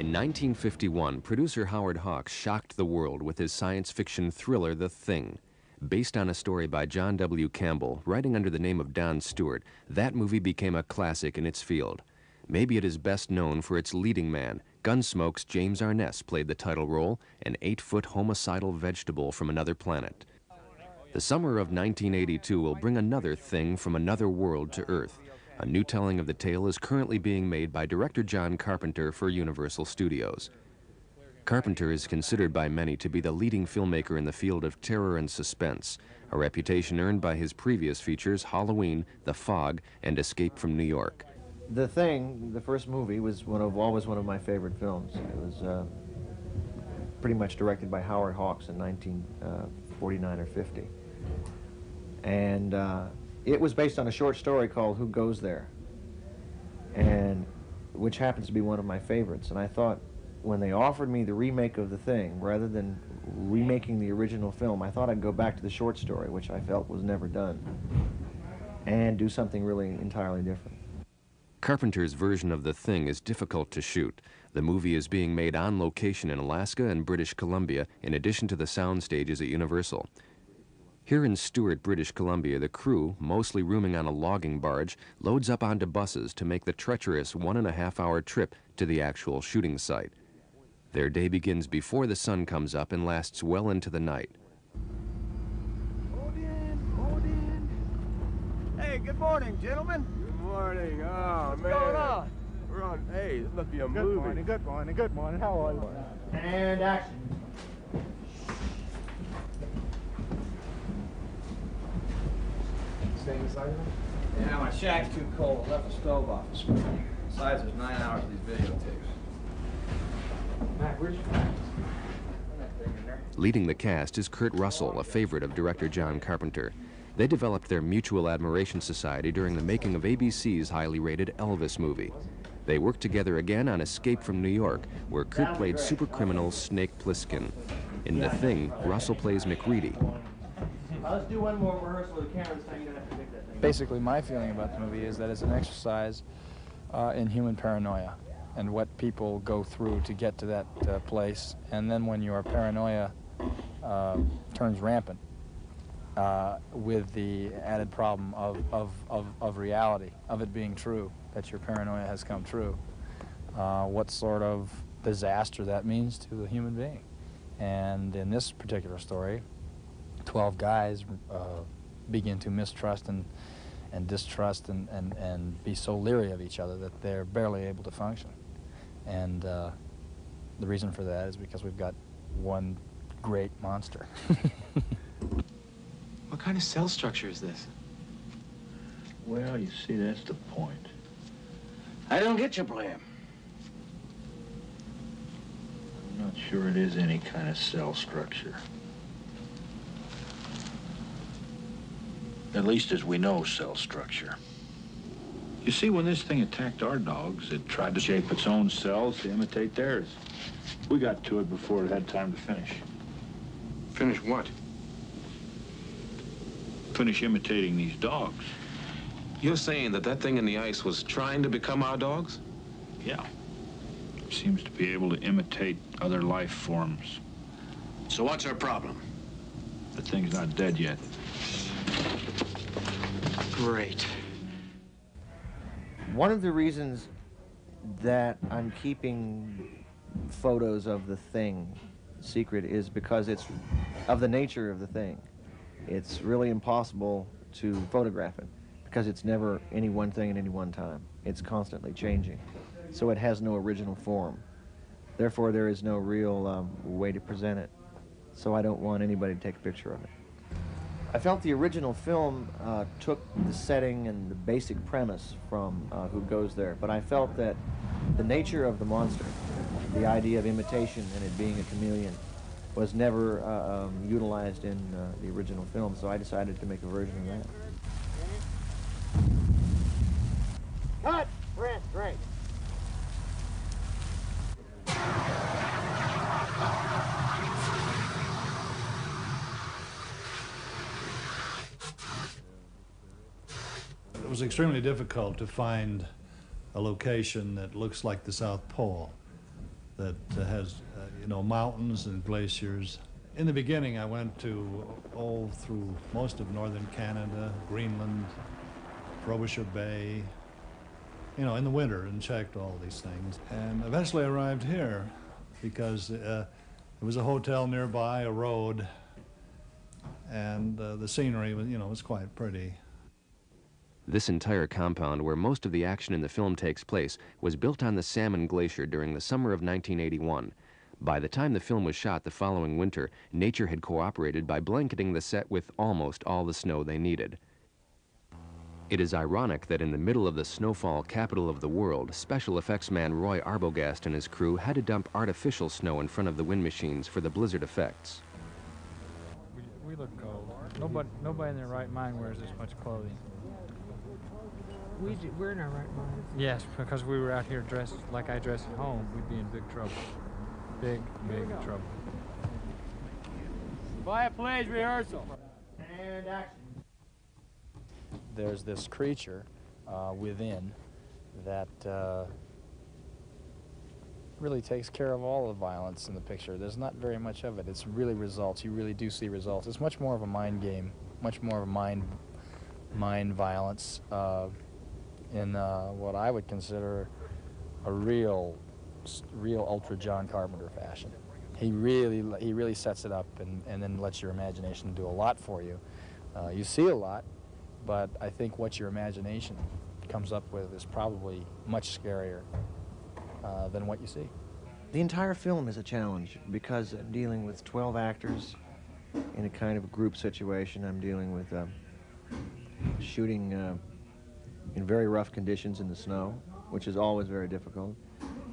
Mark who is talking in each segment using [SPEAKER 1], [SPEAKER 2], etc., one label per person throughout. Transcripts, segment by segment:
[SPEAKER 1] In 1951, producer Howard Hawks shocked the world with his science fiction thriller The Thing. Based on a story by John W. Campbell, writing under the name of Don Stewart, that movie became a classic in its field. Maybe it is best known for its leading man. Gunsmoke's James Arness played the title role, an 8-foot homicidal vegetable from another planet. The summer of 1982 will bring another thing from another world to Earth. A new telling of the tale is currently being made by director John Carpenter for Universal Studios. Carpenter is considered by many to be the leading filmmaker in the field of terror and suspense, a reputation earned by his previous features Halloween, The Fog, and Escape from New York.
[SPEAKER 2] The Thing, the first movie, was always one of my favorite films. It was pretty much directed by Howard Hawks in 1949 or 50. And it was based on a short story called Who Goes There, and which happens to be one of my favorites. And I thought, when they offered me the remake of The Thing, rather than remaking the original film, I thought I'd go back to the short story, which I felt was never done, and do something really entirely different.
[SPEAKER 1] Carpenter's version of The Thing is difficult to shoot. The movie is being made on location in Alaska and British Columbia, in addition to the sound stages at Universal. Here in Stewart, British Columbia, the crew, mostly rooming on a logging barge, loads up onto buses to make the treacherous 1.5-hour trip to the actual shooting site. Their day begins before the sun comes up and lasts well into the night.
[SPEAKER 3] Hold in. Hey, good morning, gentlemen.
[SPEAKER 4] Good morning. Oh,
[SPEAKER 3] What's
[SPEAKER 4] man.
[SPEAKER 3] going on?
[SPEAKER 4] We're on, hey, this must be a
[SPEAKER 3] Good
[SPEAKER 4] movie.
[SPEAKER 3] morning, good morning, good morning. How are you?
[SPEAKER 2] And action.
[SPEAKER 3] Staying inside of it?
[SPEAKER 5] Yeah, my shack's too cold. I left the stove off this morning. Besides, there's 9 hours of these videotapes.
[SPEAKER 3] Mac, where's your practice?
[SPEAKER 1] Leading the cast is Kurt Rassel, a favorite of director John Carpenter. They developed their mutual admiration society during the making of ABC's highly rated Elvis movie. They worked together again on Escape from New York, where Kurt played supercriminal Snake Plissken. In The Thing, Russell plays McReady.
[SPEAKER 2] Let's do one more rehearsal of the camera. This time you don't have to pick that thing.
[SPEAKER 6] Basically, my feeling about the movie is that it's an exercise in human paranoia and what people go through to get to that place. And then when your paranoia turns rampant, with the added problem of reality, of it being true, that your paranoia has come true, what sort of disaster that means to the human being. And in this particular story, 12 guys begin to mistrust and distrust and be so leery of each other that they're barely able to function. And the reason for that is because we've got one great monster.
[SPEAKER 7] What kind of cell structure is this?
[SPEAKER 8] Well, you see, that's the point.
[SPEAKER 5] I don't get your plan.
[SPEAKER 8] I'm not sure it is any kind of cell structure. At least as we know cell structure. You see, when this thing attacked our dogs, it tried to shape its own cells to imitate theirs. We got to it before it had time to finish.
[SPEAKER 4] Finish what?
[SPEAKER 8] Finish imitating these dogs.
[SPEAKER 7] You're saying that that thing in the ice was trying to become our dogs?
[SPEAKER 8] Yeah. It seems to be able to imitate other life forms.
[SPEAKER 5] So what's our problem?
[SPEAKER 8] The thing's not dead yet.
[SPEAKER 5] Great.
[SPEAKER 2] One of the reasons that I'm keeping photos of The Thing secret is because it's of the nature of the thing. It's really impossible to photograph it because it's never any one thing at any one time. It's constantly changing. So it has no original form. Therefore, there is no real way to present it. So I don't want anybody to take a picture of it. I felt the original film took the setting and the basic premise from Who Goes There, but I felt that the nature of the monster, the idea of imitation and it being a chameleon, was never utilized in the original film, so I decided to make a version of that.
[SPEAKER 3] Cut! Brent, great.
[SPEAKER 9] It was extremely difficult to find a location that looks like the South Pole. that has, you know, mountains and glaciers. In the beginning, I went to, through most of northern Canada, Greenland, Frobisher Bay, you know, in the winter, and checked all these things. And eventually arrived here because there was a hotel nearby, a road, and the scenery was, you know, was quite pretty.
[SPEAKER 1] This entire compound, where most of the action in the film takes place, was built on the Salmon Glacier during the summer of 1981. By the time the film was shot the following winter, nature had cooperated by blanketing the set with almost all the snow they needed. It is ironic that in the middle of the snowfall capital of the world, special effects man Roy Arbogast and his crew had to dump artificial snow in front of the wind machines for the blizzard effects.
[SPEAKER 6] We look cold. Nobody in their right mind wears this much clothing.
[SPEAKER 10] We're in our right minds.
[SPEAKER 6] Yes, because we were out here dressed like I dress at home, we'd be in big trouble. Big trouble.
[SPEAKER 3] Quiet, please, rehearsal. And action.
[SPEAKER 6] There's this creature within that really takes care of all the violence in the picture. There's not very much of it. It's really results. You really do see results. It's much more of a mind game, much more of a mind violence in what I would consider a real ultra John Carpenter fashion. He really sets it up and then lets your imagination do a lot for you. You see a lot, but I think what your imagination comes up with is probably much scarier than what you see.
[SPEAKER 2] The entire film is a challenge because I'm dealing with 12 actors in a kind of group situation. I'm dealing with shooting in very rough conditions in the snow, which is always very difficult.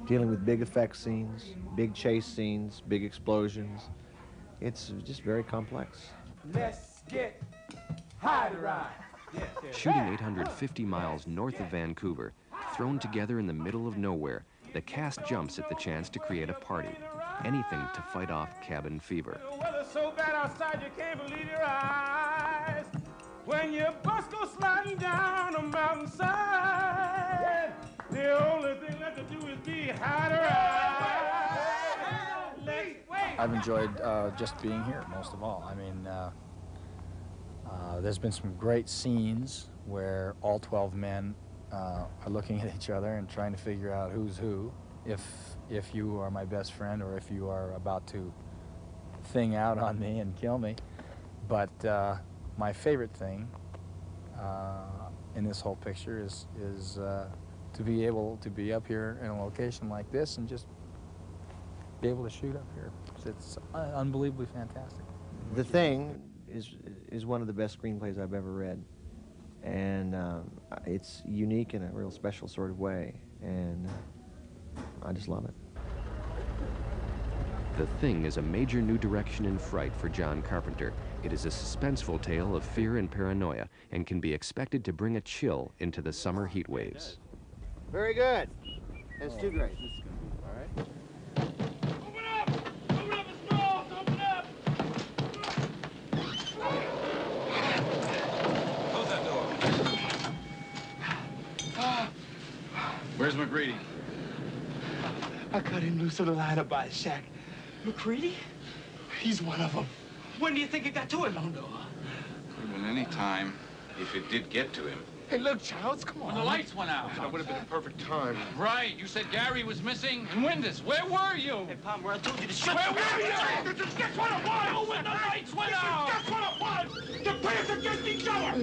[SPEAKER 2] Dealing with big effect scenes, big chase scenes, big explosions. It's just very complex.
[SPEAKER 3] Let's get high to ride.
[SPEAKER 1] Shooting 850 miles north of Vancouver, thrown together in the middle of nowhere, the cast jumps at the chance to create a party. Anything to fight off cabin fever.
[SPEAKER 3] The weather's so bad outside you can't believe your eyes. When your bus goes sliding down a mountainside, the only thing left to do is be high to ride.
[SPEAKER 6] I've enjoyed just being here most of all. I mean, there's been some great scenes where all 12 men are looking at each other and trying to figure out who's who, if you are my best friend or if you are about to thing out on me and kill me. But my favorite thing in this whole picture is to be able to be up here in a location like this and just be able to shoot up here. It's unbelievably fantastic.
[SPEAKER 2] The Thing is one of the best screenplays I've ever read, and it's unique in a real special sort of way, and I just love it.
[SPEAKER 1] The Thing is a major new direction in fright for John Carpenter. It is a suspenseful tale of fear and paranoia and can be expected to bring a chill into the summer heat waves.
[SPEAKER 3] Very good. That's too great.
[SPEAKER 6] All right.
[SPEAKER 3] Open up! Open up the straws! Open up!
[SPEAKER 7] Close that door. Where's McGreedy?
[SPEAKER 3] I cut him loose on the lineup by the shack.
[SPEAKER 11] McCready?
[SPEAKER 3] He's one of them.
[SPEAKER 11] When do you think it got to him?
[SPEAKER 3] No, no.
[SPEAKER 7] Could have been any time if it did get to him.
[SPEAKER 3] Hey, look, Childs, come on.
[SPEAKER 11] When the lights went out.
[SPEAKER 3] That would have been a perfect time.
[SPEAKER 11] Right. You said Gary was missing. And Windus, where were you?
[SPEAKER 3] Hey, Palmer, I told you to shut
[SPEAKER 11] Where
[SPEAKER 3] the
[SPEAKER 11] were you?
[SPEAKER 3] Guess what it was?
[SPEAKER 11] Oh, when the lights went out.
[SPEAKER 3] Guess what it was? The pants against each other.